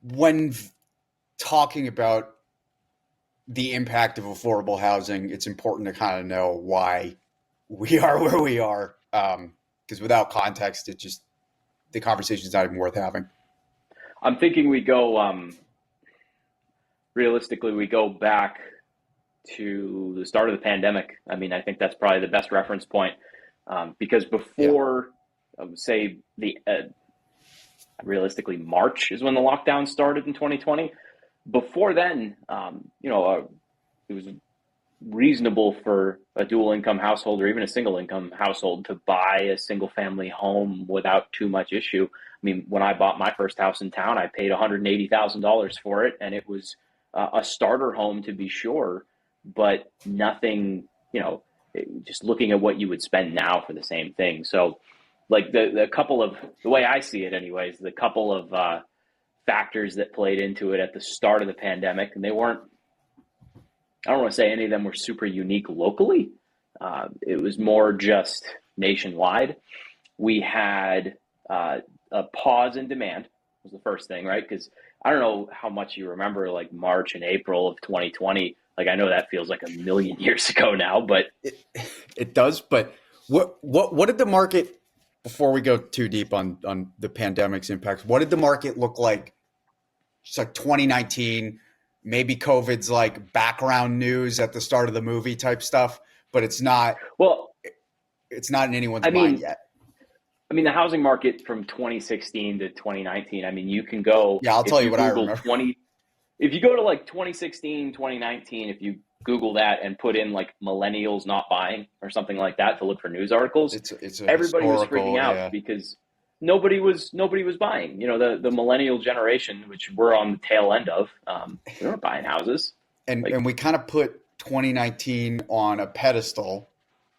when talking about the impact of affordable housing, it's important to kind of know why we are where we are. Because without context, the conversation is not even worth having. I'm thinking we go, realistically, we go back to the start of the pandemic. I mean, I think that's probably the best reference point, because before, say, realistically, March is when the lockdown started in 2020. Before then, it was reasonable for a dual income household or even a single income household to buy a single family home without too much issue. I mean, when I bought my first house in town, I paid $180,000 for it, and it was a starter home, to be sure, but nothing, just looking at what you would spend now for the same thing. So like the way I see it anyways, the couple of factors that played into it at the start of the pandemic, and I don't want to say any of them were super unique locally. It was more just nationwide. We had a pause in demand was the first thing, right? Because I don't know how much you remember like March and April of 2020. Like, I know that feels like a million years ago now, but it does. But what did the market, before we go too deep on the pandemic's impacts, what did the market look like? Just like 2019, maybe COVID's like background news at the start of the movie type stuff, but it's not in anyone's mind yet. I mean, the housing market from 2016 to 2019, I mean, you can go. Yeah, I'll tell you what Google I remember. If you go to like 2016, 2019, if you Google that and put in like millennials not buying or something like that to look for news articles, everybody was freaking out because nobody was buying. The millennial generation, which we're on the tail end of, we weren't buying houses. And we kind of put 2019 on a pedestal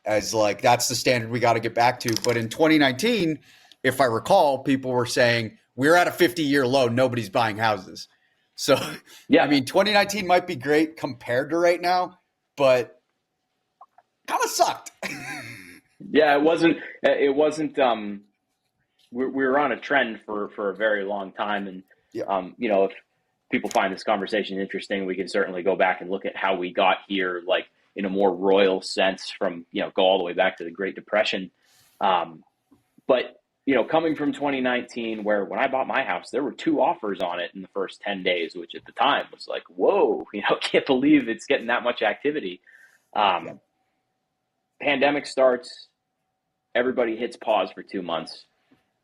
as like, that's the standard we got to get back to. But in 2019, if I recall, people were saying we're at a 50-year low. Nobody's buying houses. So, yeah, I mean, 2019 might be great compared to right now, but kind of sucked. Yeah, it wasn't, we were on a trend for a very long time. And, if people find this conversation interesting, we can certainly go back and look at how we got here, like in a more royal sense from, go all the way back to the Great Depression. But coming from 2019, where when I bought my house, there were 2 offers on it in the first 10 days, which at the time was like, whoa, can't believe it's getting that much activity. Pandemic starts, everybody hits pause for 2 months.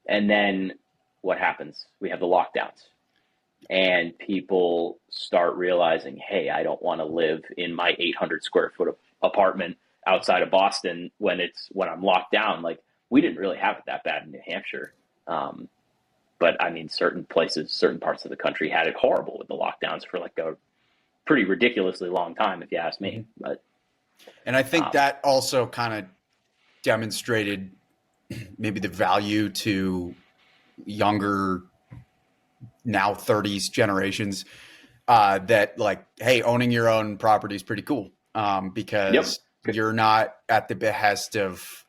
And then what happens? We have the lockdowns and people start realizing, hey, I don't want to live in my 800 square foot apartment outside of Boston when I'm locked down. Like, we didn't really have it that bad in New Hampshire. But I mean, certain parts of the country had it horrible with the lockdowns for like a pretty ridiculously long time, if you ask me. And I think that also kind of demonstrated maybe the value to younger, now 30s generations, that like, hey, owning your own property is pretty cool, because you're not at the behest of,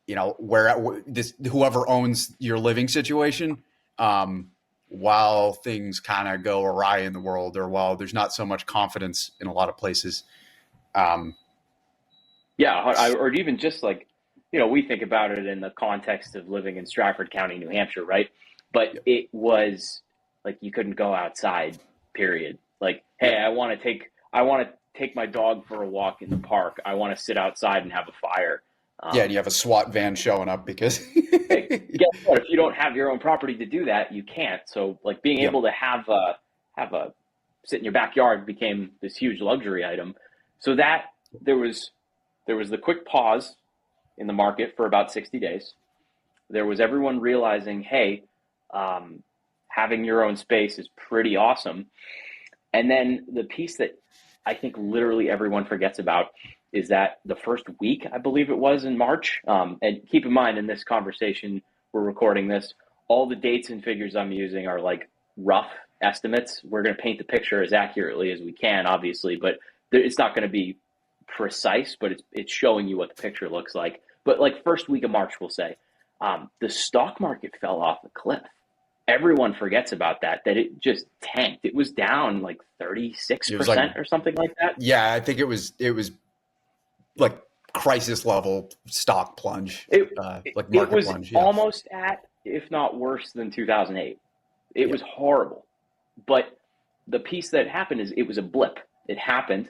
whoever owns your living situation, while things kind of go awry in the world, or while there's not so much confidence in a lot of places. Or even just like, we think about it in the context of living in Stratford County, New Hampshire, right? But it was like, you couldn't go outside, period. Like, hey, I want to take my dog for a walk in the park. I want to sit outside and have a fire. And you have a SWAT van showing up because hey, guess what? If you don't have your own property to do that, you can't. So like being able to have a sit in your backyard became this huge luxury item. So that there was the quick pause in the market for about 60 days. There was everyone realizing, hey, having your own space is pretty awesome. And then the piece that I think literally everyone forgets about is that the first week, I believe it was in March, and keep in mind in this conversation, we're recording this, all the dates and figures I'm using are like rough estimates. We're going to paint the picture as accurately as we can, obviously, but it's not going to be precise, but it's showing you what the picture looks like. But like first week of March, we'll say, the stock market fell off a cliff. everyone forgets about that it just tanked. It was down like 36% or something like that. Yeah, I think it was like crisis level stock plunge, like market it was plunge. Yeah. almost at, if not worse than 2008. It was horrible. But the piece that happened is it was a blip. It happened,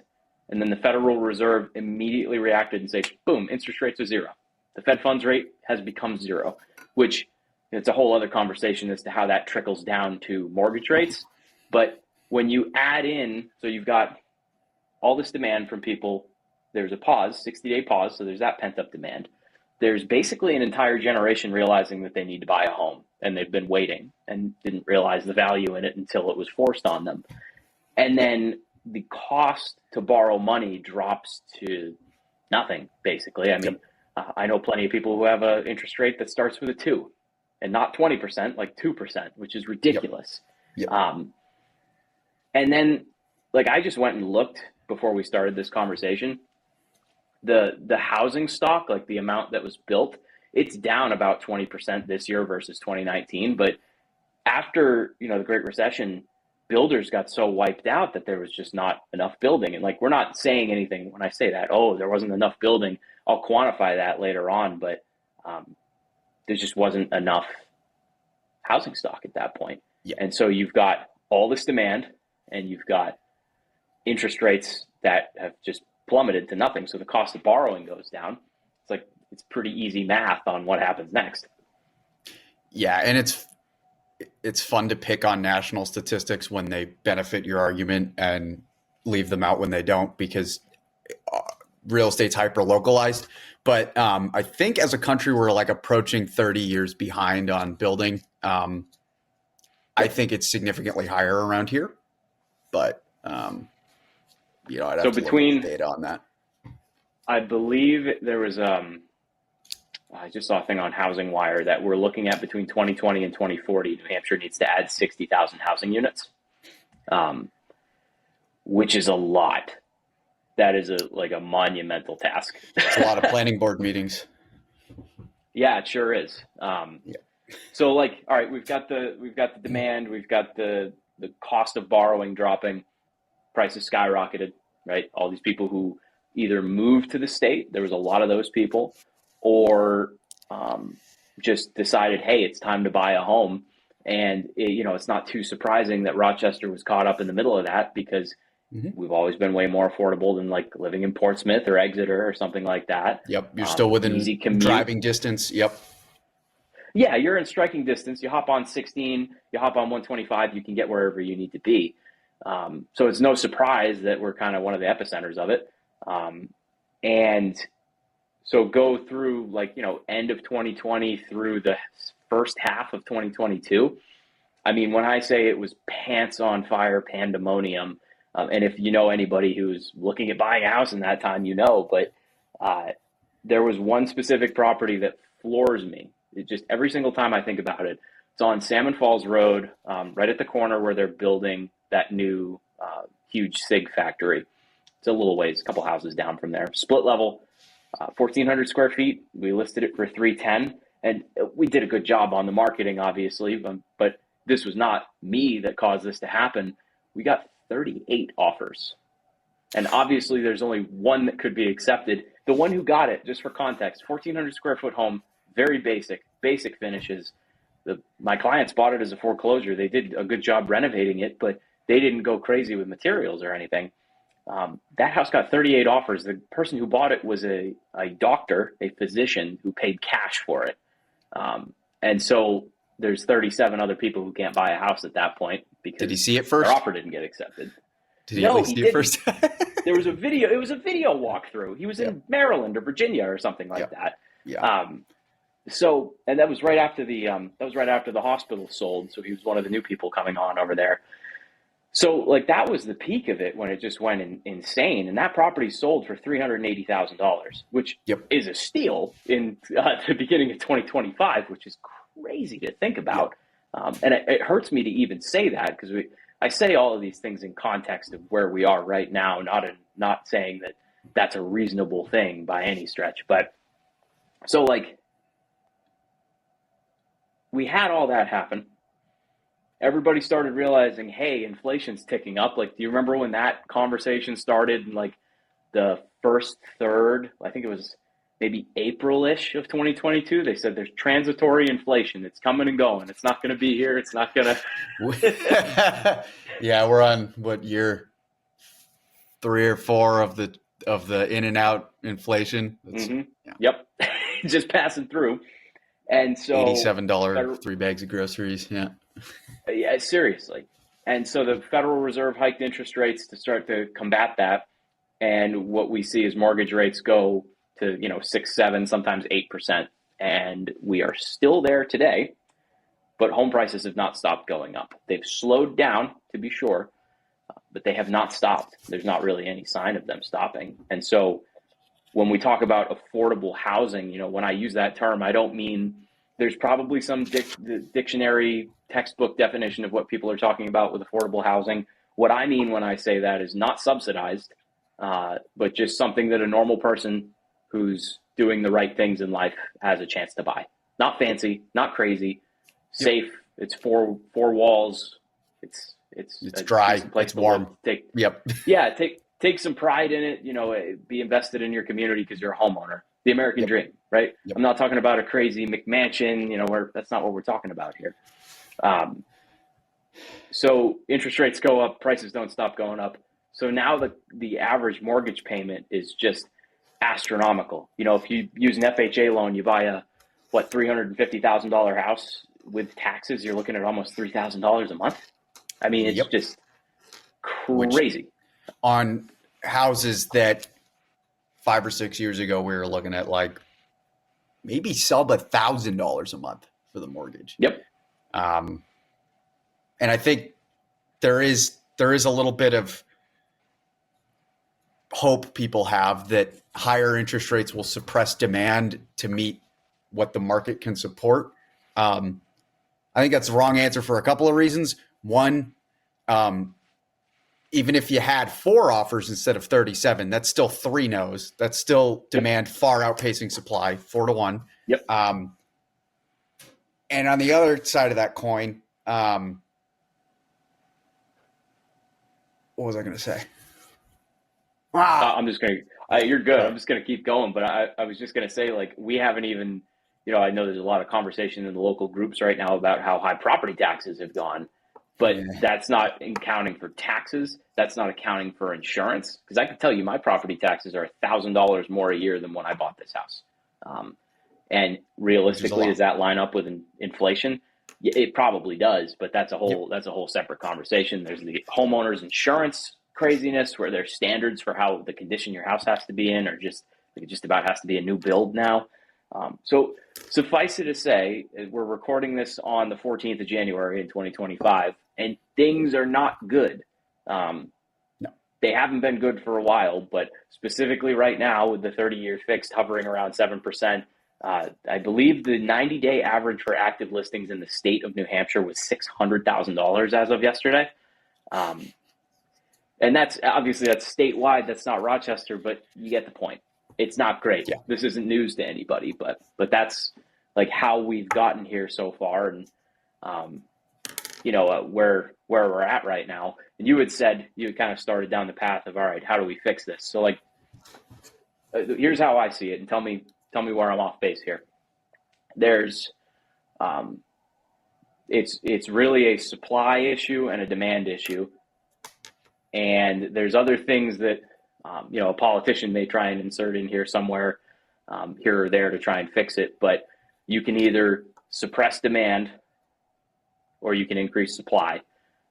and then the Federal Reserve immediately reacted and said, boom, interest rates are zero. The Fed funds rate has become zero, which it's a whole other conversation as to how that trickles down to mortgage rates. But when you add in, so you've got all this demand from people, there's a pause, 60-day pause, so there's that pent-up demand. There's basically an entire generation realizing that they need to buy a home, and they've been waiting and didn't realize the value in it until it was forced on them. And then the cost to borrow money drops to nothing, basically. I mean, I know plenty of people who have an interest rate that starts with a 2 and not 20%, like 2%, which is ridiculous. Yep. And then, like, I just went and looked before we started this conversation. The housing stock, like the amount that was built, it's down about 20% this year versus 2019. But after, the Great Recession, builders got so wiped out that there was just not enough building. And like, we're not saying anything when I say that, oh, there wasn't enough building. I'll quantify that later on, but there just wasn't enough housing stock at that point. Yeah. And so you've got all this demand and you've got interest rates that have just plummeted to nothing. So the cost of borrowing goes down. It's pretty easy math on what happens next. Yeah. And it's fun to pick on national statistics when they benefit your argument and leave them out when they don't, because real estate's hyper localized. But I think as a country, we're like approaching 30 years behind on building. I think it's significantly higher around here, but I'd have to look at the data on that. I believe there was I just saw a thing on Housing Wire that we're looking at between 2020 and 2040. New Hampshire needs to add 60,000 housing units, which is a lot. That is a monumental task. It's a lot of planning board meetings. Yeah, it sure is. So all right, we've got the demand, we've got the cost of borrowing dropping, prices skyrocketed, right? All these people who either moved to the state, there was a lot of those people, or just decided, hey, it's time to buy a home. And it's not too surprising that Rochester was caught up in the middle of that, because we've always been way more affordable than like living in Portsmouth or Exeter or something like that. Yep, you're still within driving distance. Yep. Yeah, you're in striking distance. You hop on 16, you hop on 125, you can get wherever you need to be. So it's no surprise that we're kind of one of the epicenters of it. And so go through end of 2020 through the first half of 2022. I mean, when I say it was pants on fire pandemonium, and if you know anybody who's looking at buying a house in that time, but there was one specific property that floors me. It just, every single time I think about it, it's on Salmon Falls Road, right at the corner where they're building that new huge SIG factory. It's a little ways, a couple houses down from there. Split level, 1,400 square feet. We listed it for $310, and we did a good job on the marketing, obviously, but this was not me that caused this to happen. We got 38 offers, and obviously there's only one that could be accepted. The one who got it, just for context, 1,400 square foot home, very basic finishes. My clients bought it as a foreclosure. They did a good job renovating it, but they didn't go crazy with materials or anything. That house got 38 offers. The person who bought it was a doctor, a physician, who paid cash for it. And so there's 37 other people who can't buy a house at that point because did he see it first? Their offer didn't get accepted. Did he at least see it first? There was a video. It was a video walkthrough. He was in Maryland or Virginia or something like that. Yeah. So, and that was right after the hospital sold. So he was one of the new people coming on over there. So that was the peak of it when it just went insane. And that property sold for $380,000, which is a steal in the beginning of 2025, which is crazy to think about. And it hurts me to even say that, because I say all of these things in context of where we are right now, not saying that that's a reasonable thing by any stretch. But so we had all that happen. everybody started realizing, hey, inflation's ticking up. Like, do you remember when that conversation started in like the first third? I think it was maybe April-ish of 2022. They said there's transitory inflation. It's coming and going. It's not going to be here. It's not going to. Yeah, we're on what, year 3 or 4 of the in and out inflation. Mm-hmm. Yeah. Yep, just passing through. And so $87 3 bags of groceries. Yeah. Yeah, seriously. And so the Federal Reserve hiked interest rates to start to combat that. And what we see is mortgage rates go to, 6, 7, sometimes 8%. And we are still there today, but home prices have not stopped going up. They've slowed down, to be sure, but they have not stopped. There's not really any sign of them stopping. And so when we talk about affordable housing, when I use that term, I don't mean there's probably some dictionary textbook definition of what people are talking about with affordable housing. What I mean when I say that is not subsidized, but just something that a normal person who's doing the right things in life has a chance to buy. Not fancy, not crazy, safe. Yep. It's four walls. It's dry. It's warm. Take some pride in it. Be invested in your community because you're a homeowner. The American dream, right? Yep. I'm not talking about a crazy McMansion, where that's not what we're talking about here. So interest rates go up, prices don't stop going up. So now the average mortgage payment is just astronomical. If you use an FHA loan, you buy a $350,000 house with taxes, you're looking at almost $3,000 a month. I mean, it's just crazy. Which, on houses that 5 or 6 years ago, we were looking at like maybe sub $1,000 a month for the mortgage. Yep. And I think there is a little bit of hope people have that higher interest rates will suppress demand to meet what the market can support. I think that's the wrong answer for a couple of reasons. One, even if you had 4 offers instead of 37, that's still 3 no's. That's still demand far outpacing supply, 4-1. Yep. And on the other side of that coin, what was I going to say? I'm just going to, you're good. I'm just going to keep going. But I was just going to say, like, we haven't even, I know there's a lot of conversation in the local groups right now about how high property taxes have gone. But that's not accounting for taxes. That's not accounting for insurance. Because I can tell you my property taxes are $1,000 more a year than when I bought this house. And realistically, does that line up with inflation? It probably does, but that's a whole separate conversation. There's the homeowner's insurance craziness where there's standards for how the condition your house has to be in, or it just about has to be a new build now. So suffice it to say, we're recording this on the 14th of January in 2025, and things are not good. No. They haven't been good for a while, but specifically right now with the 30-year fixed hovering around 7%, I believe the 90-day average for active listings in the state of New Hampshire was $600,000 as of yesterday. And that's statewide. That's not Rochester, but you get the point. It's not great. Yeah. This isn't news to anybody, but that's like how we've gotten here so far, and where we're at right now. And you had said you kind of started down the path of, all right, how do we fix this? So like, here's how I see it, and tell me where I'm off base here. There's, it's really a supply issue and a demand issue, and there's other things that a politician may try and insert in here somewhere, here or there to try and fix it. But you can either suppress demand or you can increase supply.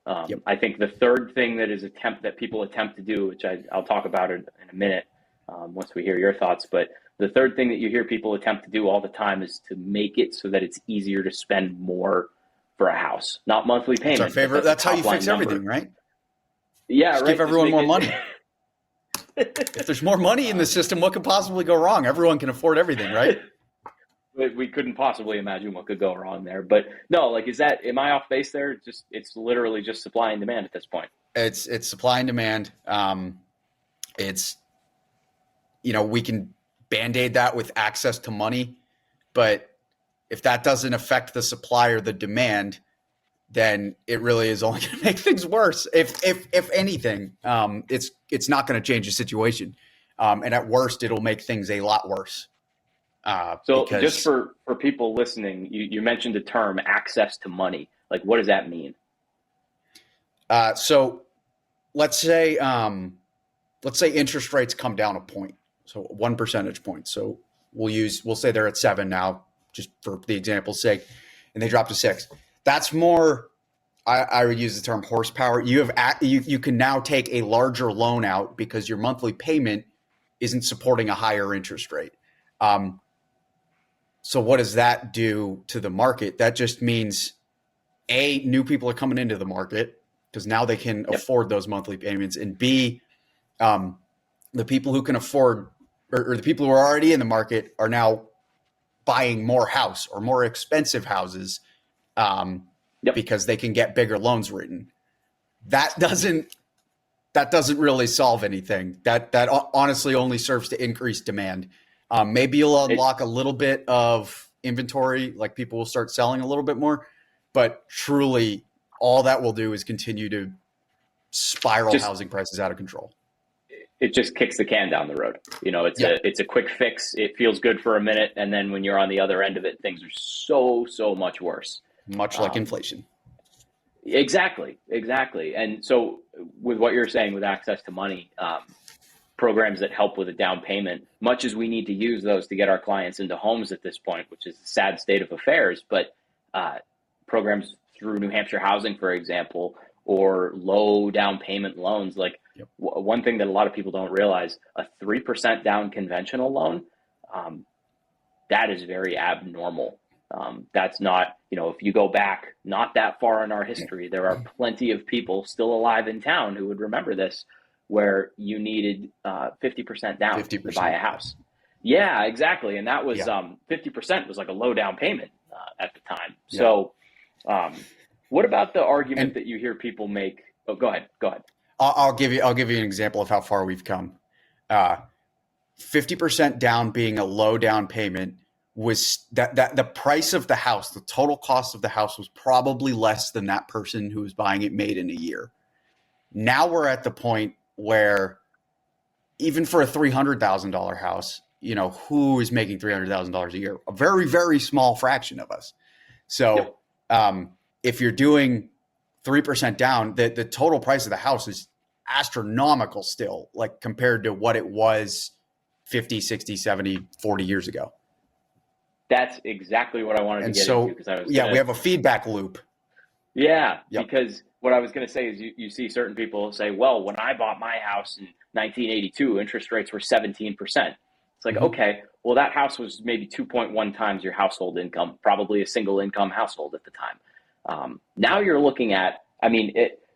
I think the third thing that people attempt to do, which I'll talk about in a minute once we hear your thoughts, but the third thing that you hear people attempt to do all the time is to make it so that it's easier to spend more for a house, not monthly payment. That's our favorite. That's how you fix everything, right? Yeah, just right. Give everyone more money. If there's more money in the system, what could possibly go wrong? Everyone can afford everything, right? We couldn't possibly imagine what could go wrong there. But no, like, am I off base there? It's literally just supply and demand at this point. It's supply and demand. We can Band-Aid that with access to money, but if that doesn't affect the supply or the demand, then it really is only going to make things worse. If anything, it's not going to change the situation, and at worst, it'll make things a lot worse. So Because just for people listening, you mentioned the term access to money. Like, what does that mean? So let's say interest rates come down a point, so 1 percentage point. So we'll say they're at 7 now, just for the example's sake, and they drop to 6. That's more. I would use the term horsepower. You can now take a larger loan out because your monthly payment isn't supporting a higher interest rate. So what does that do to the market? That just means A, new people are coming into the market because now they can afford those monthly payments, and B, the people who can afford or the people who are already in the market are now buying more house or more expensive houses because they can get bigger loans written. That doesn't really solve anything. That honestly only serves to increase demand. Maybe you'll unlock a little bit of inventory, like people will start selling a little bit more, but truly all that will do is continue to spiral housing prices out of control. It just kicks the can down the road. It's a quick fix. It feels good for a minute, and then when you're on the other end of it, things are so much worse. Much like inflation. Exactly. And so with what you're saying with access to money, programs that help with a down payment, much as we need to use those to get our clients into homes at this point, which is a sad state of affairs, but programs through New Hampshire Housing, for example, or low down payment loans, like one thing that a lot of people don't realize, a 3% down conventional loan, that is very abnormal. That's not, if you go back not that far in our history, there are plenty of people still alive in town who would remember this, where you needed 50% down 50%. To buy a house. Yeah, exactly. And that was 50% was like a low down payment at the time. Yeah. So what about the argument that you hear people make? Oh, go ahead. I'll give you an example of how far we've come. 50% down being a low down payment was that the price of the house, the total cost of the house was probably less than that person who was buying it made in a year. Now we're at the point where even for a $300,000 house, who is making $300,000 a year? A very, very small fraction of us. So if you're doing 3% down, the total price of the house is astronomical still, like compared to what it was 50, 60, 70, 40 years ago. That's exactly what I wanted to get into. Because we have a feedback loop. Yeah, because what I was going to say is you see certain people say, well, when I bought my house in 1982, interest rates were 17%. It's like, okay, well, that house was maybe 2.1 times your household income, probably a single income household at the time. Now you're looking at,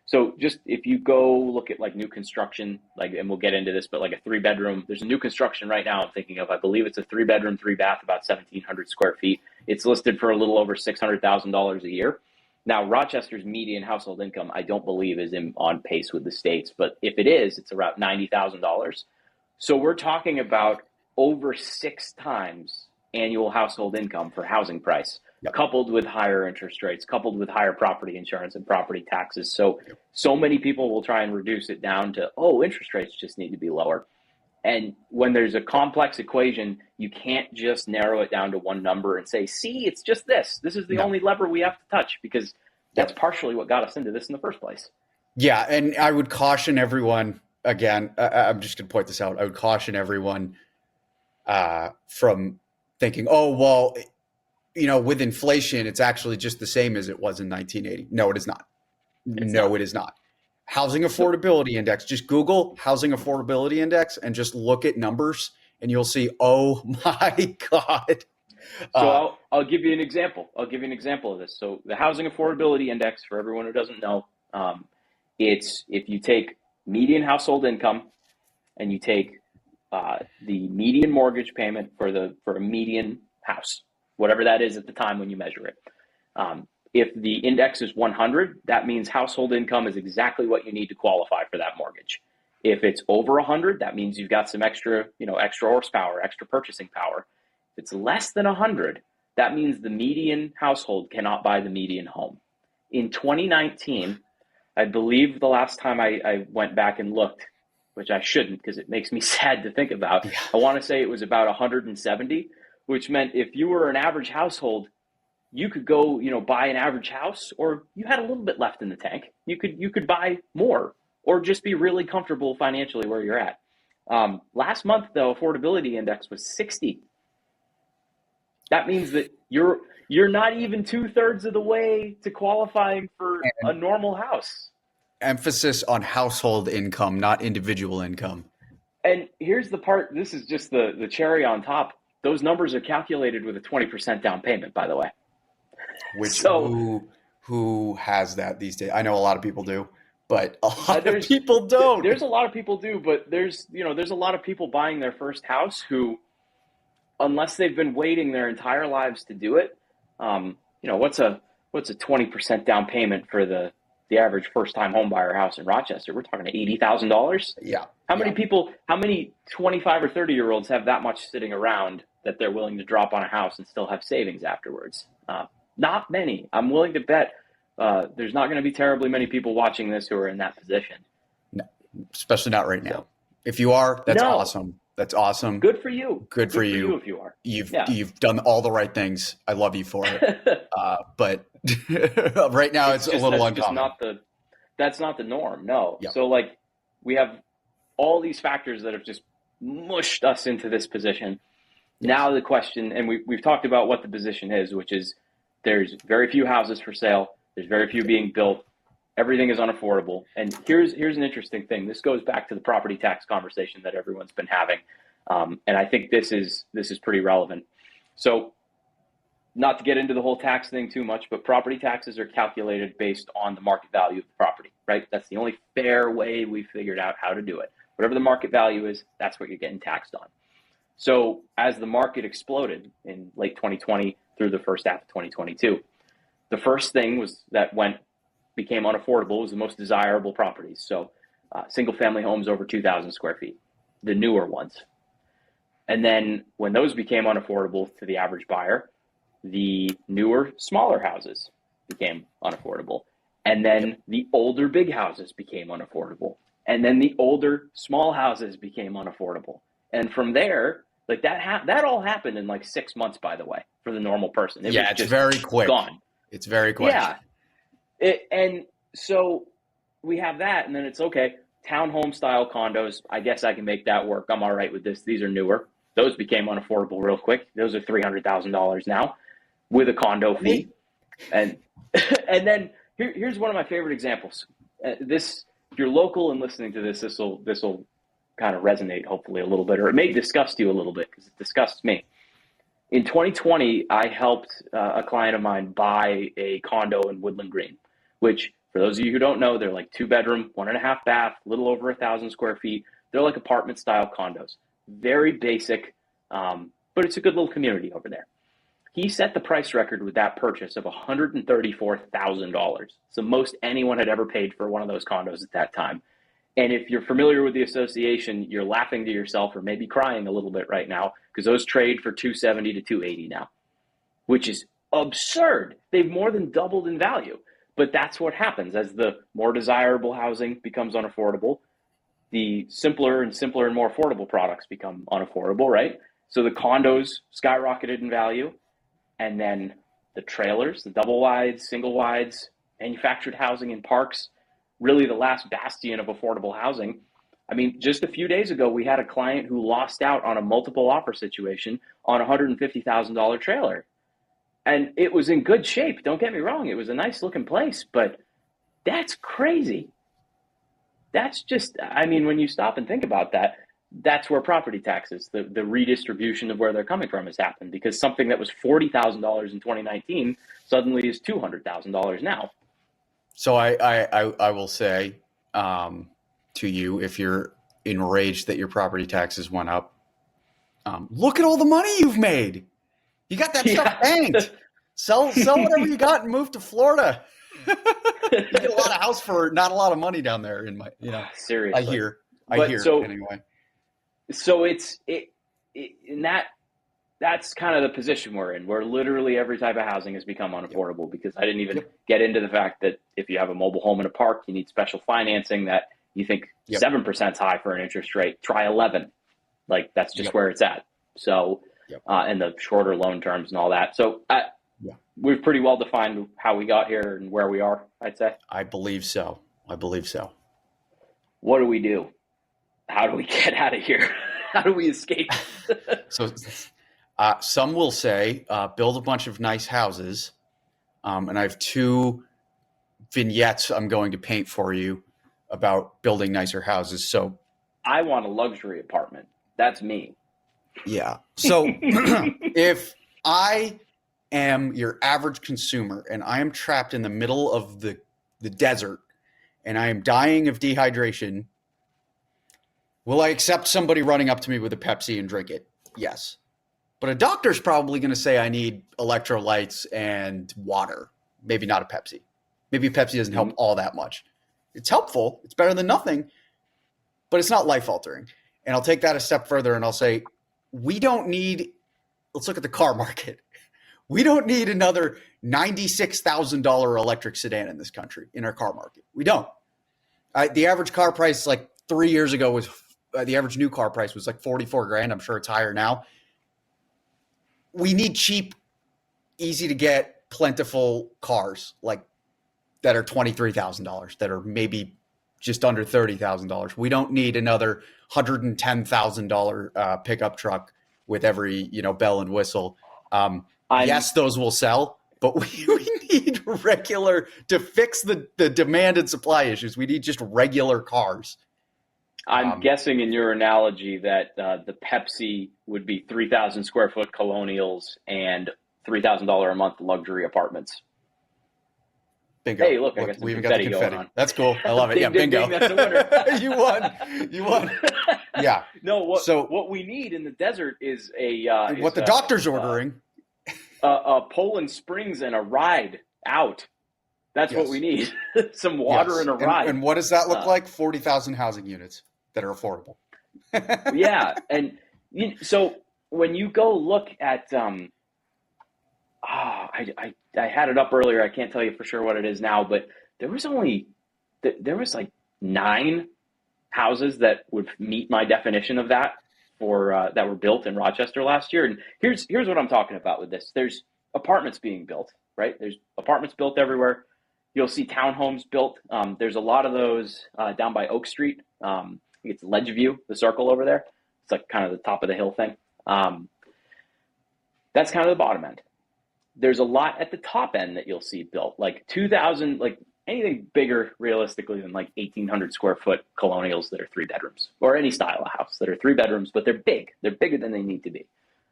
so just if you go look at like new construction, and we'll get into this, but like a 3-bedroom, there's a new construction right now I'm thinking of, I believe it's a 3-bedroom, 3-bath, about 1,700 square feet. It's listed for a little over $600,000 a year. Now, Rochester's median household income, I don't believe is on pace with the states, but if it is, it's around $90,000. So we're talking about over 6 times annual household income for housing price, coupled with higher interest rates, coupled with higher property insurance and property taxes. So many people will try and reduce it down to, interest rates just need to be lower. And when there's a complex equation, you can't just narrow it down to one number and say, see, it's just this. This is the only lever we have to touch, because that's partially what got us into this in the first place. Yeah, and I would caution everyone, again, I'm just going to point this out. I would caution everyone from thinking, with inflation, it's actually just the same as it was in 1980. No, it is not. It is not. Housing affordability index, just Google housing affordability index and just look at numbers and you'll see, oh my God. So I'll give you an example. I'll give you an example of this. So the housing affordability index, for everyone who doesn't know, it's if you take median household income and you take the median mortgage payment for a median house, whatever that is at the time when you measure it. If the index is 100, that means household income is exactly what you need to qualify for that mortgage. If it's over 100, that means you've got some extra horsepower, extra purchasing power. If it's less than 100, that means the median household cannot buy the median home. In 2019, I believe the last time I went back and looked, which I shouldn't because it makes me sad to think about, Yeah. I want to say it was about 170, which meant if you were an average household, you could go, buy an average house, or you had a little bit left in the tank. You could buy more, or just be really comfortable financially where you're at. Last month, the affordability index was 60. That means that you're not even 2/3 of the way to qualifying for a normal house. Emphasis on household income, not individual income. And here's the part, this is just the cherry on top. Those numbers are calculated with a 20% down payment, by the way. Which who has that these days? I know a lot of people do, but a lot of people don't. There's a lot of people do, but there's a lot of people buying their first house who, unless they've been waiting their entire lives to do it, what's a 20% down payment for the average first time home buyer house in Rochester? We're talking $80,000. Yeah. How many 25 or 30-year-olds have that much sitting around that they're willing to drop on a house and still have savings afterwards? Not many. I'm willing to bet there's not going to be terribly many people watching this who are in that position. No, especially not right now. So, if you are, that's awesome. That's awesome. Good for you. Good for you if you are. You've done all the right things. I love you for it. But right now it's a little uncommon. That's not the norm. No. Yep. So we have all these factors that have just mushed us into this position. Yes. Now the question, and we've talked about what the position is, which is there's very few houses for sale. There's very few being built. Everything is unaffordable. And here's an interesting thing. This goes back to the property tax conversation that everyone's been having. And I think this is pretty relevant. So not to get into the whole tax thing too much, but property taxes are calculated based on the market value of the property, right? That's the only fair way we figured out how to do it. Whatever the market value is, that's what you're getting taxed on. So as the market exploded in late 2020 through the first half of 2022, the first thing became unaffordable was the most desirable properties. So single family homes over 2,000 square feet, the newer ones. And then when those became unaffordable to the average buyer, the newer, smaller houses became unaffordable. And then the older big houses became unaffordable. And then the older small houses became unaffordable. And from there, that all happened in 6 months, by the way, for the normal person. It's very quick. Gone. It's very quick. Yeah. And so we have that, and then it's okay. Townhome style condos, I guess I can make that work. I'm all right with this. These are newer. Those became unaffordable real quick. Those are $300,000 now with a condo fee. And then here's one of my favorite examples. If you're local and listening to this will kind of resonate hopefully a little bit, or it may disgust you a little bit because it disgusts me. In 2020, I helped a client of mine buy a condo in Woodland Green, which for those of you who don't know, they're 2-bedroom, 1.5 bath, a little over 1,000 square feet. They're apartment style condos, very basic, but it's a good little community over there. He set the price record with that purchase of $134,000. It's the most anyone had ever paid for one of those condos at that time. And if you're familiar with the association, you're laughing to yourself or maybe crying a little bit right now because those trade for $270,000 to $280,000 now, which is absurd. They've more than doubled in value. But that's what happens as the more desirable housing becomes unaffordable. The simpler and more affordable products become unaffordable, right? So the condos skyrocketed in value. And then the trailers, the double wides, single wides, manufactured housing in parks, really the last bastion of affordable housing. I mean, just a few days ago, we had a client who lost out on a multiple offer situation on a $150,000 trailer. And it was in good shape. Don't get me wrong. It was a nice looking place, but that's crazy. That's just, when you stop and think about that, that's where property taxes, the redistribution of where they're coming from has happened, because something that was $40,000 in 2019 suddenly is $200,000 now. So I will say to you, if you're enraged that your property taxes went up, look at all the money you've made. You got that stuff banked. Sell whatever you got and move to Florida. You get a lot of house for not a lot of money down there. Seriously, I hear anyway. So it's in that that's kind of the position we're in, where literally every type of housing has become unaffordable, because I didn't even Yep. get into the fact that if you have a mobile home in a park, you need special financing that you think Yep. 7% is high for an interest rate. Try 11. Like, that's just Yep. where it's at. So, Yep. and the shorter loan terms and all that. So Yeah. we've pretty well defined how we got here and where we are, I'd say. I believe so. What do we do? How do we get out of here? How do we escape? So some will say build a bunch of nice houses. And I have 2 vignettes I'm going to paint for you about building nicer houses. So I want a luxury apartment. That's me. yeah. So if I am your average consumer and I am trapped in the middle of the desert and I am dying of dehydration, will I accept somebody running up to me with a Pepsi and drink it? Yes. But a doctor's probably going to say I need electrolytes and water. Maybe not a Pepsi. Maybe a Pepsi doesn't help all that much. It's helpful. It's better than nothing, but it's not life-altering. And I'll take that a step further and I'll say, we don't need – let's look at the car market. We don't need another $96,000 electric sedan in this country, in our car market. We don't. The average car price like 3 years ago was the average new car price was like 44 grand. I'm sure it's higher now. We need cheap, easy to get, plentiful cars like that are $23,000, that are maybe just under $30,000. We don't need another $110,000 pickup truck with every, bell and whistle. Yes, those will sell, but we need regular to fix the demand and supply issues. We need just regular cars. I'm guessing in your analogy that the Pepsi would be 3,000 square foot colonials and $3,000 a month luxury apartments. Bingo. Hey, look, I got some we even got the confetti. going on. That's cool. I love it. Ding, Yeah, ding, bingo. ding, that's a winner. You won. Yeah. No, what we need in the desert is what the doctor's ordering. Poland Springs and a ride out. That's what we need. Some water and a ride. And what does that look like? 40,000 housing units that are affordable. Yeah. And so when you go look at, I had it up earlier. I can't tell you for sure what it is now, but there was like 9 houses that would meet my definition of that that were built in Rochester last year. And here's what I'm talking about with this. There's apartments being built, right? There's apartments built everywhere. You'll see townhomes built. There's a lot of those down by Oak Street. I think it's Ledgeview, the circle over there. It's like kind of the top of the hill thing. That's kind of the bottom end. There's a lot at the top end that you'll see built, like 2,000, like anything bigger realistically than like 1,800 square foot colonials that are 3 bedrooms, or any style of house that are 3 bedrooms, but they're big. They're bigger than they need to be.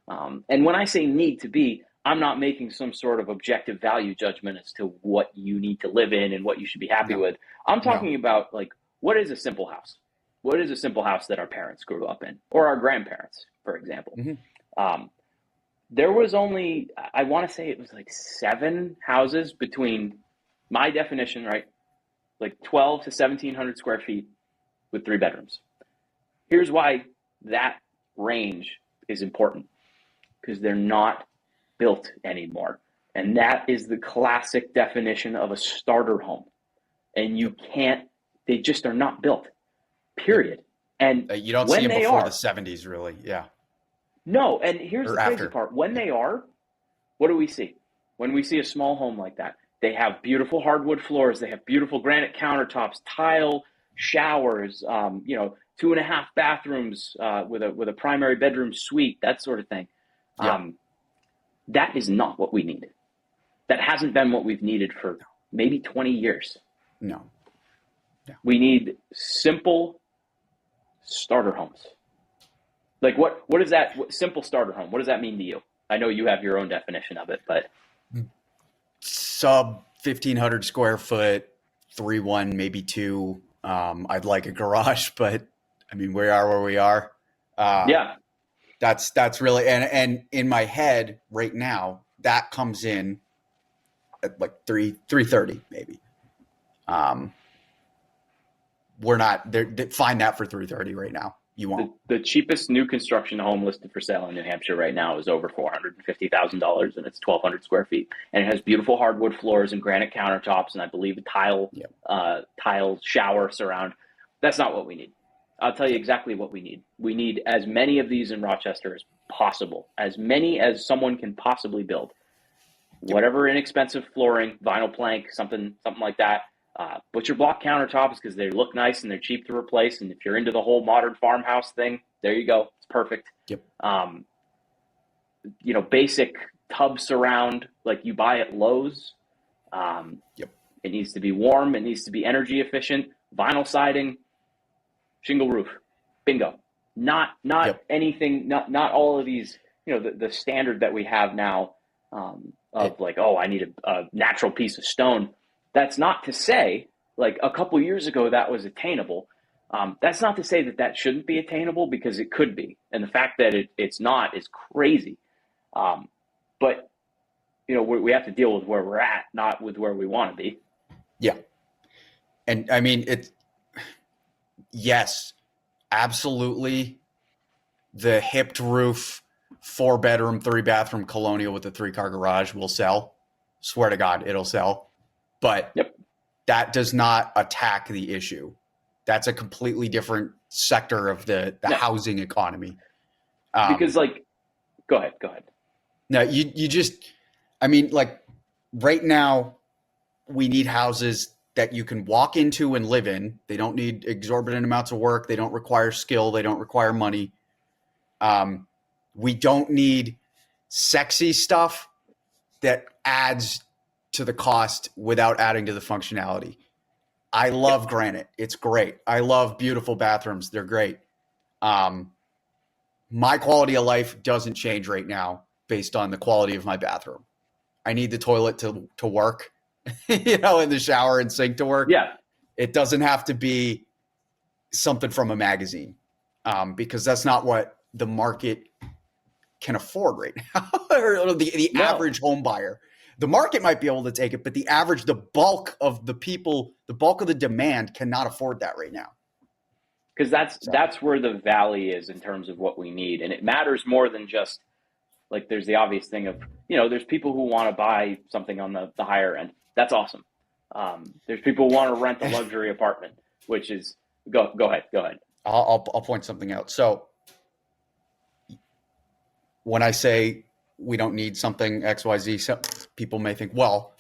And when I say need to be, I'm not making some sort of objective value judgment as to what you need to live in and what you should be happy with. I'm talking about, like, what is a simple house? What is a simple house that our parents grew up in, or our grandparents, for example? Mm-hmm. There was only, I want to say it was like 7 houses between my definition, right? Like 12 to 1,700 square feet with 3 bedrooms. Here's why that range is important, because they're not built anymore. And that is the classic definition of a starter home. And they just are not built, period. And you don't see them before the 70s, really. Yeah. No, and here's the crazy part. When they are, what do we see? When we see a small home like that, they have beautiful hardwood floors, they have beautiful granite countertops, tile showers, 2.5 bathrooms with a primary bedroom suite, that sort of thing. Yeah. That is not what we need. That hasn't been what we've needed for maybe 20 years. No. We need simple starter homes. Like what is that simple starter home? What does that mean to you? I know you have your own definition of it, but sub 1,500 square foot, 3-1, maybe 2. I'd like a garage, but I mean, we are where we are. Yeah, that's really, and in my head right now, that comes in at like 330 maybe. We're not there. Find that for 330 right now. You won't. The cheapest new construction home listed for sale in New Hampshire right now is over $450,000, and it's 1,200 square feet, and it has beautiful hardwood floors and granite countertops, and I believe a tile shower surround. That's not what we need. I'll tell you exactly what we need. We need as many of these in Rochester as possible, as many as someone can possibly build. Whatever inexpensive flooring, vinyl plank, something like that. Butcher block countertops because they look nice and they're cheap to replace. And if you're into the whole modern farmhouse thing, there you go. It's perfect. Yep. Basic tub surround like you buy at Lowe's. Yep. It needs to be warm. It needs to be energy efficient. Vinyl siding, shingle roof. Bingo. Not anything. Not all of these. The standard that we have now of like, I need a natural piece of stone. That's not to say, like a couple years ago, that was attainable. That's not to say that shouldn't be attainable, because it could be. And the fact that it's not is crazy. But, we have to deal with where we're at, not with where we want to be. Yeah. And I mean, yes, absolutely. The hipped roof, 4-bedroom, 3-bathroom colonial with a 3-car garage will sell. Swear to God, it'll sell. But that does not attack the issue. That's a completely different sector of the housing economy. Because go ahead. No, you just, I mean, like right now we need houses that you can walk into and live in. They don't need exorbitant amounts of work. They don't require skill. They don't require money. We don't need sexy stuff that adds to the cost without adding to the functionality. I love granite. It's great. I love beautiful bathrooms. They're great. My quality of life doesn't change right now based on the quality of my bathroom. I need the toilet to work, and the shower and sink to work. Yeah. It doesn't have to be something from a magazine, because that's not what the market can afford right now, or the average home buyer. The market might be able to take it, but the bulk of the people, the bulk of the demand cannot afford that right now. Because that's where the valley is in terms of what we need. And it matters more than just like, there's the obvious thing of, there's people who want to buy something on the higher end. That's awesome. There's people who want to rent a luxury apartment, which is, go ahead. I'll point something out. So when I say we don't need something XYZ, so people may think, well,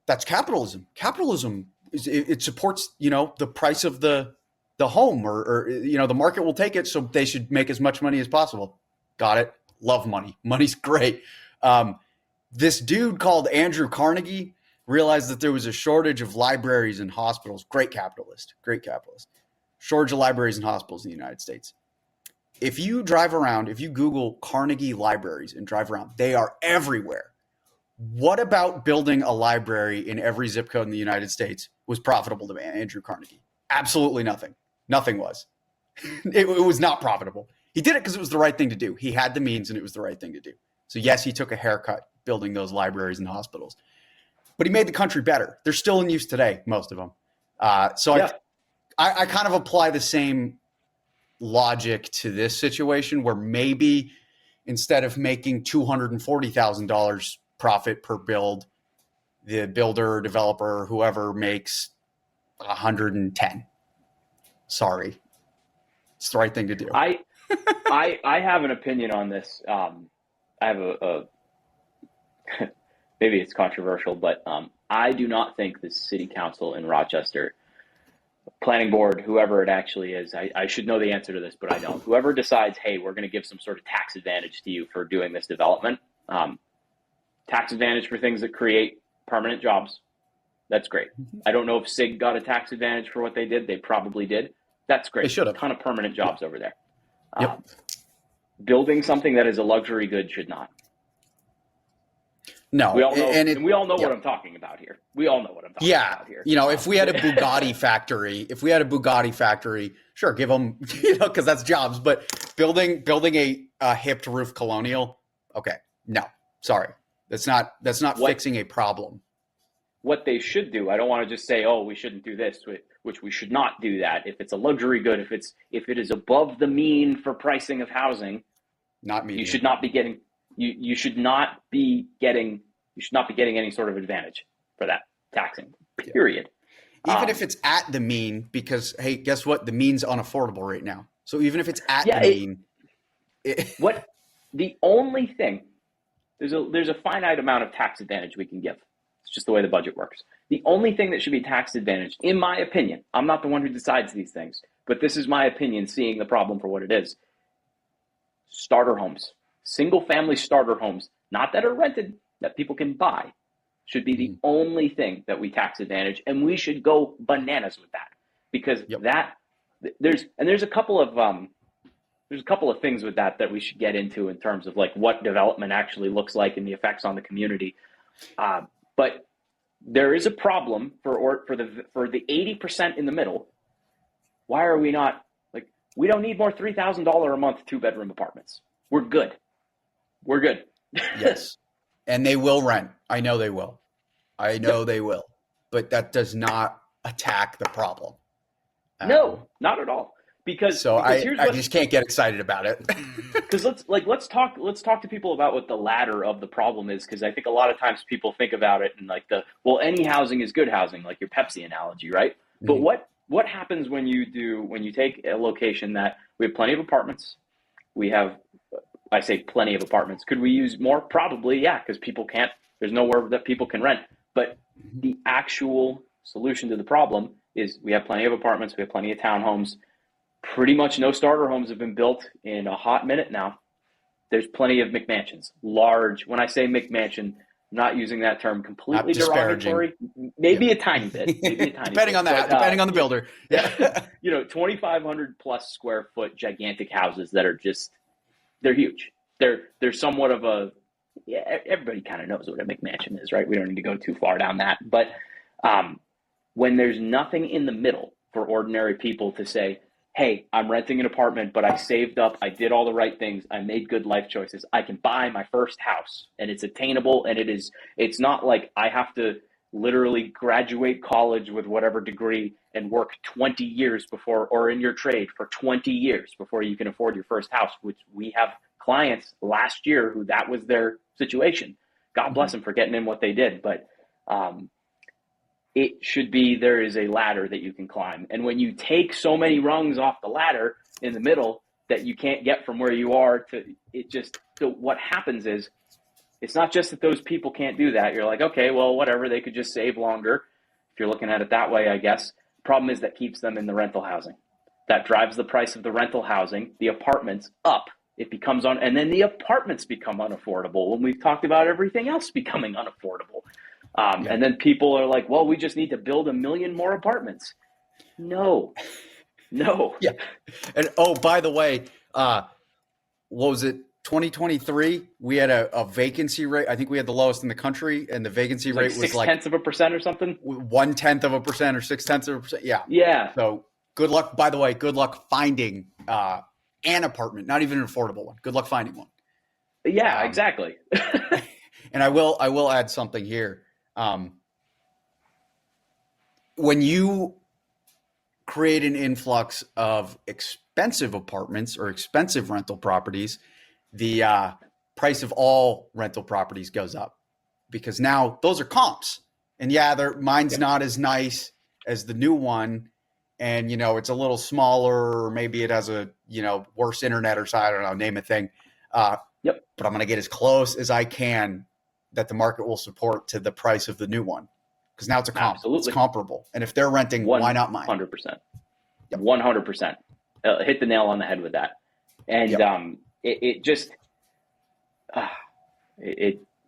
that's capitalism. Capitalism it supports, the price of the home, or the market will take it, so they should make as much money as possible. Got it. Love money. Money's great. This dude called Andrew Carnegie realized that there was a shortage of libraries and hospitals. Great capitalist. Shortage of libraries and hospitals in the United States. If you drive around, if you Google Carnegie libraries and drive around, they are everywhere. What about building a library in every zip code in the United States was profitable to Andrew Carnegie? Absolutely nothing. Nothing was. It was not profitable. He did it because it was the right thing to do. He had the means and it was the right thing to do. So yes, he took a haircut building those libraries and hospitals, but he made the country better. They're still in use today, most of them. I kind of apply the same logic to this situation, where maybe instead of making $240,000 profit per build, the builder, developer, whoever makes 110. Sorry, it's the right thing to do. I have an opinion on this. I have a maybe it's controversial, but I do not think the city council in Rochester, planning board, whoever it actually is, I should know the answer to this, but I don't. Whoever decides, hey, we're going to give some sort of tax advantage to you for doing this development, tax advantage for things that create permanent jobs, that's great. I don't know if SIG got a tax advantage for what they did. They probably did. That's great. They should have. A ton of permanent jobs over there. Building something that is a luxury good should not. No, we all know, what I'm talking about here. We all know what I'm talking about here. If we had a Bugatti factory, sure, give them, because that's jobs. But building a hipped roof colonial, okay, no, sorry, that's not fixing a problem. what they should do, I don't want to just say, oh, we shouldn't do this, which we should not do that. If it's a luxury good, if it is above the mean for pricing of housing, not median. You should not be getting any sort of advantage for that taxing. Period. Even if it's at the mean, because hey, guess what? The mean's unaffordable right now. So even if it's at the mean, the only thing, there's a finite amount of tax advantage we can give. It's just the way the budget works. The only thing that should be tax advantage, in my opinion, I'm not the one who decides these things, but this is my opinion, seeing the problem for what it is. Starter homes, single family starter homes, not that are rented, that people can buy, should be the only thing that we tax advantage, and we should go bananas with that, because there's a couple of things with that we should get into in terms of like what development actually looks like and the effects on the community. But there is a problem for the 80% in the middle. Why are we not like, we don't need more $3,000 a month 2-bedroom apartments. We're good. Yes. And they will rent. I know they will. They will. But that does not attack the problem. No, not at all. Because I just can't get excited about it. Because let's talk to people about what the ladder of the problem is, because I think a lot of times people think about it and like any housing is good housing, like your Pepsi analogy, right? Mm-hmm. But what happens when you take a location that we have plenty of apartments, I say plenty of apartments. Could we use more? Probably, yeah, because there's nowhere that people can rent. But the actual solution to the problem is we have plenty of apartments, we have plenty of townhomes. Pretty much no starter homes have been built in a hot minute now. There's plenty of McMansions. Large, when I say McMansion, I'm not using that term completely derogatory. Maybe a tiny bit. Depending on depending on the builder. Yeah. 2,500 plus square foot gigantic houses that are just, they're huge. They're somewhat of everybody kind of knows what a McMansion is, right? We don't need to go too far down that. But when there's nothing in the middle for ordinary people to say, hey, I'm renting an apartment, but I saved up, I did all the right things, I made good life choices, I can buy my first house, and it's attainable, and it's not like I have to literally graduate college with whatever degree and work 20 years before, or in your trade for 20 years before you can afford your first house, which we have clients last year who that was their situation. God bless them for getting in what they did, but it should be, there is a ladder that you can climb. And when you take so many rungs off the ladder in the middle that you can't get from where you are to so what happens is, it's not just that those people can't do that. You're like, okay, well, whatever, they could just save longer. If you're looking at it that way, I guess. Problem is that keeps them in the rental housing. That drives the price of the rental housing, the apartments, up. It becomes and then the apartments become unaffordable when we've talked about everything else becoming unaffordable. And then people are like, well, we just need to build 1 million more apartments. No. Yeah. And by the way, what was it? 2023, we had a vacancy rate. I think we had the lowest in the country, and the vacancy rate was like 0.6% or something. 0.1% or 0.6%. Yeah. Yeah. So good luck. By the way, good luck finding an apartment, not even an affordable one. Good luck finding one. Yeah, exactly. And I will add something here. When you create an influx of expensive apartments or expensive rental properties, the price of all rental properties goes up, because now those are comps, and mine's not as nice as the new one, and it's a little smaller, or maybe it has a worse internet, or I don't know, name a thing. But I'm going to get as close as I can that the market will support to the price of the new one, because now it's a comp. Absolutely. It's comparable, and if they're renting, why not mine? 100%. 100%. Hit the nail on the head with that. And it just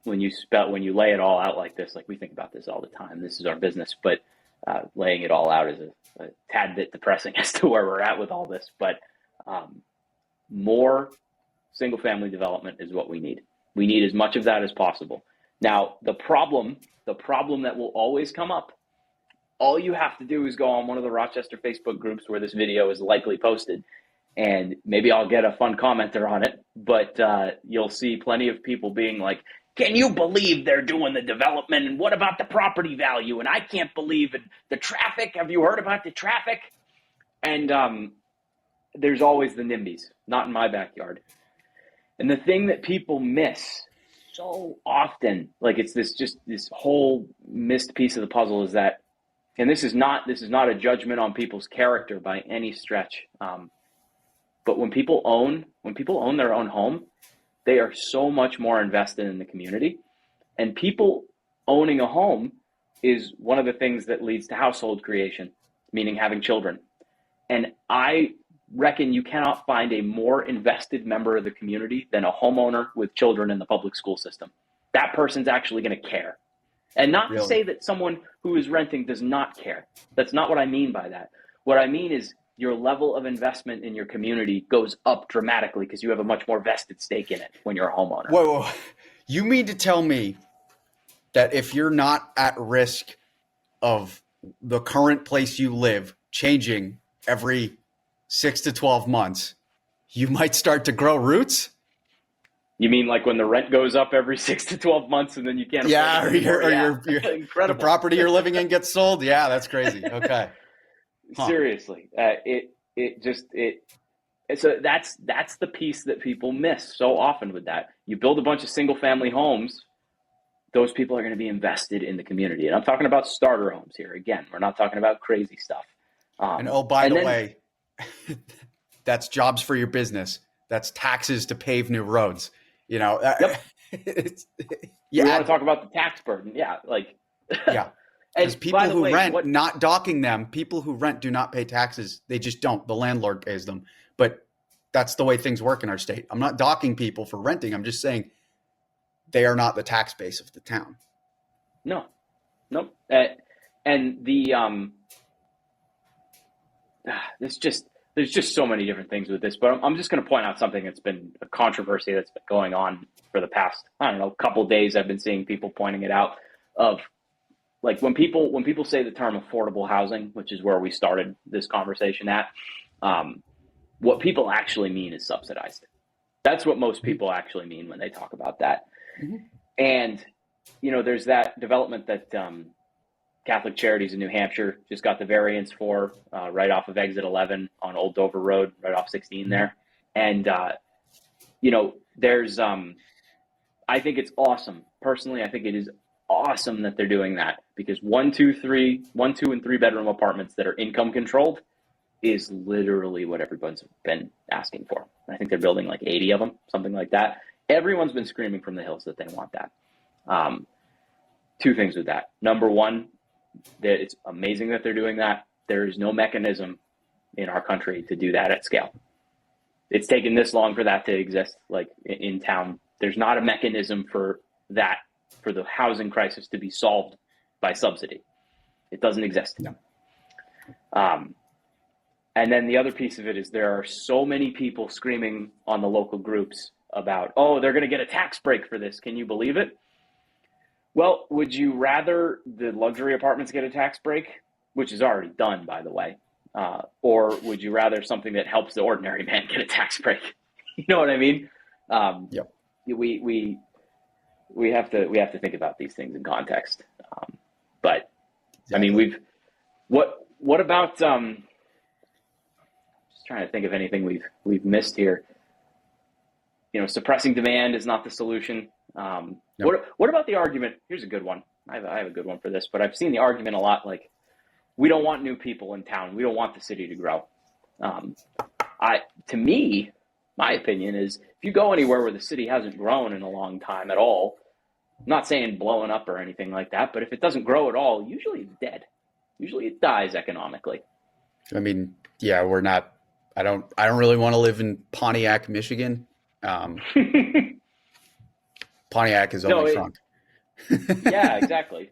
when you lay it all out like this, like we think about this all the time. This is our business, but laying it all out is a tad bit depressing as to where we're at with all this. But more single family development is what we need. We need as much of that as possible. Now, the problem that will always come up, all you have to do is go on one of the Rochester Facebook groups where this video is likely posted, and maybe I'll get a fun commenter on it, but you'll see plenty of people being like, can you believe they're doing the development? And what about the property value? And I can't believe it. The traffic. Have you heard about the traffic? And there's always the NIMBYs, not in my backyard. And the thing that people miss so often, like it's this whole missed piece of the puzzle, is that, and this is not a judgment on people's character by any stretch. But when people own their own home, they are so much more invested in the community. And people owning a home is one of the things that leads to household creation, meaning having children. And I reckon you cannot find a more invested member of the community than a homeowner with children in the public school system. That person's actually going to care. And not to say that someone who is renting does not care. That's not what I mean by that. What I mean is your level of investment in your community goes up dramatically because you have a much more vested stake in it when you're a homeowner. Whoa. You mean to tell me that if you're not at risk of the current place you live changing every 6 to 12 months, you might start to grow roots? You mean like when the rent goes up every 6 to 12 months and then you can't afford it anymore? The property you're living in gets sold? Yeah, that's crazy. Okay. Huh. Seriously. So that's the piece that people miss so often with that. You build a bunch of single family homes, those people are going to be invested in the community. And I'm talking about starter homes here. Again, we're not talking about crazy stuff. And by the way, that's jobs for your business. That's taxes to pave new roads. You know, yep. You want to talk about the tax burden. Yeah. Yeah. Because people who rent, not docking them, people who rent do not pay taxes. They just don't. The landlord pays them. But that's the way things work in our state. I'm not docking people for renting. I'm just saying they are not the tax base of the town. No. And there's just so many different things with this. But I'm just going to point out something that's been a controversy that's been going on for the past, couple of days. I've been seeing people pointing it out of, like, when people say the term affordable housing, which is where we started this conversation at, what people actually mean is subsidized. That's what most people actually mean when they talk about that. Mm-hmm. And, there's that development that Catholic Charities in New Hampshire just got the variance for right off of exit 11 on Old Dover Road, right off 16 there. And, there's, I think it's awesome. Personally, I think it is awesome that they're doing that, because 1, 2, and 3 bedroom apartments that are income controlled is literally what everyone's been asking for. I think they're building like 80 of them, something like that. Everyone's been screaming from the hills that they want that. 2 things with that. Number one, that it's amazing that they're doing that. There is no mechanism in our country to do that at scale. It's taken this long for that to exist, like in town. There's not a mechanism for that, for the housing crisis to be solved by subsidy. It doesn't exist. No. And then the other piece of it is there are so many people screaming on the local groups about, oh, they're going to get a tax break for this. Can you believe it? Well, would you rather the luxury apartments get a tax break, which is already done, by the way, or would you rather something that helps the ordinary man get a tax break? You know what I mean? Yep. We have to think about these things in context. But exactly. I mean, what about, just trying to think of anything we've missed here. Suppressing demand is not the solution. No. What about the argument? Here's a good one. I have a good one for this, but I've seen the argument a lot. Like, we don't want new people in town. We don't want the city to grow. To me, my opinion is, if you go anywhere where the city hasn't grown in a long time at all, I'm not saying blowing up or anything like that, but if it doesn't grow at all, usually it's dead. Usually it dies economically. I mean, yeah, we're not. I don't really want to live in Pontiac, Michigan. Pontiac is only shrunk. Yeah, exactly.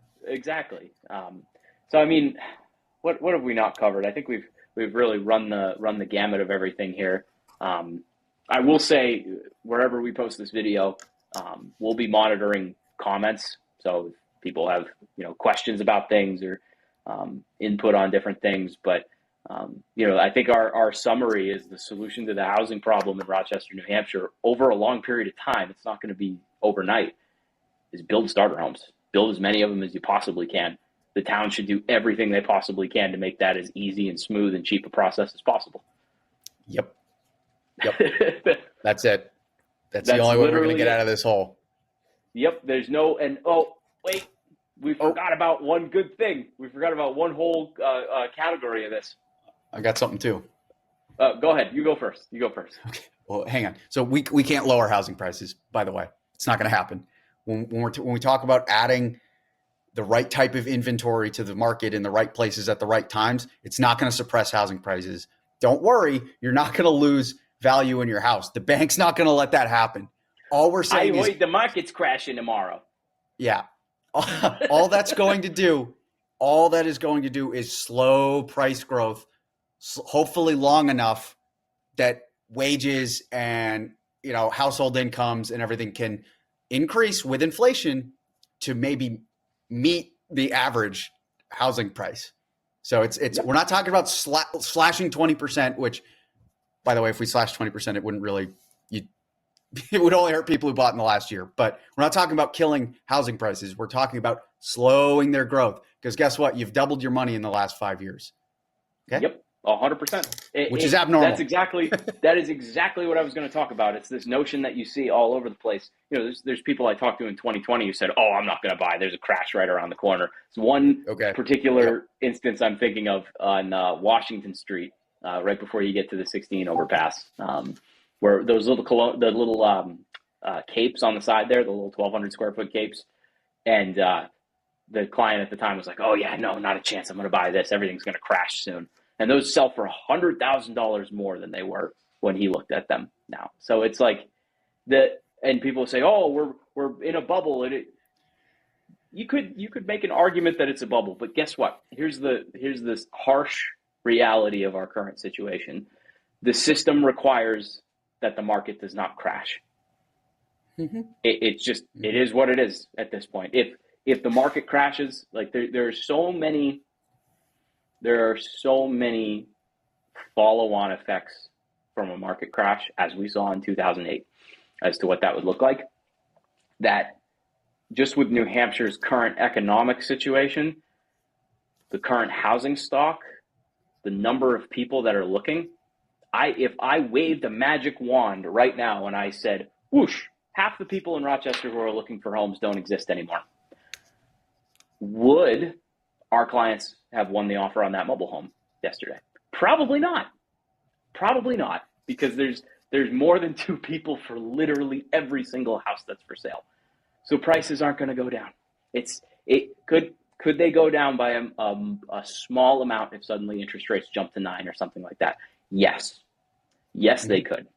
So I mean, what have we not covered? I think we've really run the gamut of everything here. I will say, wherever we post this video, we'll be monitoring comments. So if people have questions about things or input on different things, but I think our summary is the solution to the housing problem in Rochester, New Hampshire over a long period of time. It's not going to be overnight. is build starter homes. Build as many of them as you possibly can. The town should do everything they possibly can to make that as easy and smooth and cheap a process as possible. Yep. That's it. That's the only way we're going to get out of this hole. Yep. There's no, and wait, we forgot about one good thing. We forgot about one whole category of this. I got something too. Go ahead. You go first. Okay. Well, hang on. So we can't lower housing prices, by the way. It's not going to happen. When we talk about adding the right type of inventory to the market in the right places at the right times, it's not going to suppress housing prices. Don't worry. You're not going to lose value in your house. The bank's not going to let that happen. All we're saying is the market's crashing tomorrow. Yeah. All that is going to do is slow price growth, hopefully long enough that wages and, household incomes and everything can increase with inflation to maybe meet the average housing price. So we're not talking about slashing 20%, which, by the way, if we slash 20%, it wouldn't really, it would only hurt people who bought in the last year. But we're not talking about killing housing prices. We're talking about slowing their growth, because guess what? You've doubled your money in the last 5 years. Okay? Yep. 100%. Which is abnormal. That is exactly what I was going to talk about. It's this notion that you see all over the place. There's people I talked to in 2020 who said, "Oh, I'm not going to buy. There's a crash right around the corner." It's one particular instance I'm thinking of on Washington Street, right before you get to the 16 overpass, where those little capes on the side there, the little 1,200 square foot capes, and the client at the time was like, "Oh yeah, no, not a chance. I'm going to buy this. Everything's going to crash soon." And those sell for $100,000 more than they were when he looked at them now. So it's like and people say, "Oh, we're in a bubble." And you could make an argument that it's a bubble, but guess what? Here's this harsh reality of our current situation. The system requires that the market does not crash. Mm-hmm. It is what it is at this point. If the market crashes, like there are so many follow-on effects from a market crash, as we saw in 2008, as to what that would look like, that just with New Hampshire's current economic situation, the current housing stock, the number of people that are looking, if I waved a magic wand right now and I said, whoosh, half the people in Rochester who are looking for homes don't exist anymore, would our clients have won the offer on that mobile home yesterday? Probably not, because there's more than two people for literally every single house that's for sale. So prices aren't going to go down. Could they go down by a small amount if suddenly interest rates jump to 9 or something like that? Yes, they could.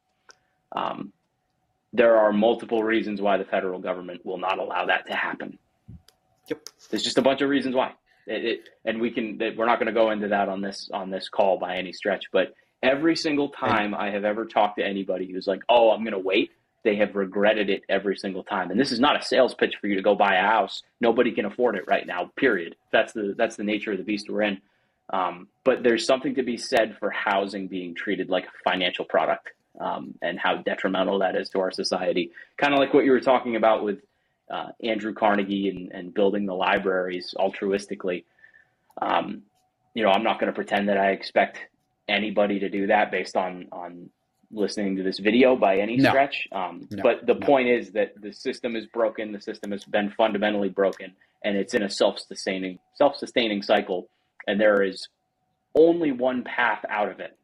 There are multiple reasons why the federal government will not allow that to happen. Yep. There's just a bunch of reasons why. And we're not going to go into that on this call by any stretch, but every single time I have ever talked to anybody who's like, "Oh, I'm going to wait," they have regretted it every single time. And this is not a sales pitch for you to go buy a house. Nobody can afford it right now, period. That's the nature of the beast we're in. But there's something to be said for housing being treated like a financial product, and how detrimental that is to our society. Kind of like what you were talking about with Andrew Carnegie and building the libraries altruistically. I'm not going to pretend that I expect anybody to do that based on listening to this video by any stretch. But the point is that the system is broken. The system has been fundamentally broken, and it's in a self-sustaining cycle. And there is only one path out of it.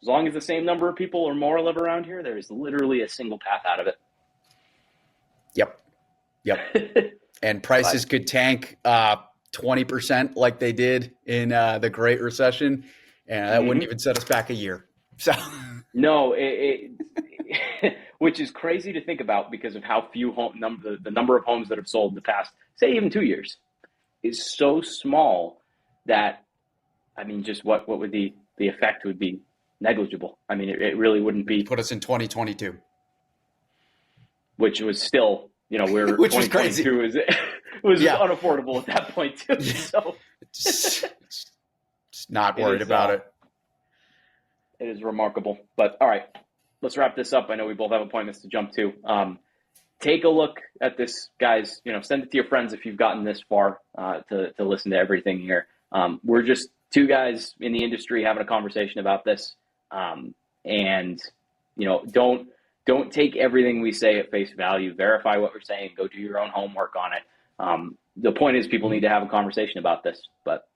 As long as the same number of people or more live around here, there is literally a single path out of it. Yep. And prices could tank 20% like they did in the Great Recession, and that wouldn't even set us back a year. So no, which is crazy to think about because of how few the number of homes that have sold in the past, say even 2 years, is so small that, I mean, just what would the effect would be negligible. I mean, it really wouldn't be. Put us in 2022, which was still. We're which was crazy. Was unaffordable at that point too. So just not worried about it. It is remarkable. But all right, let's wrap this up. I know we both have appointments to jump to. take a look at this, guys. Send it to your friends if you've gotten this far to listen to everything here. We're just two guys in the industry having a conversation about this, and don't take everything we say at face value. Verify what we're saying. Go do your own homework on it. The point is, people need to have a conversation about this. But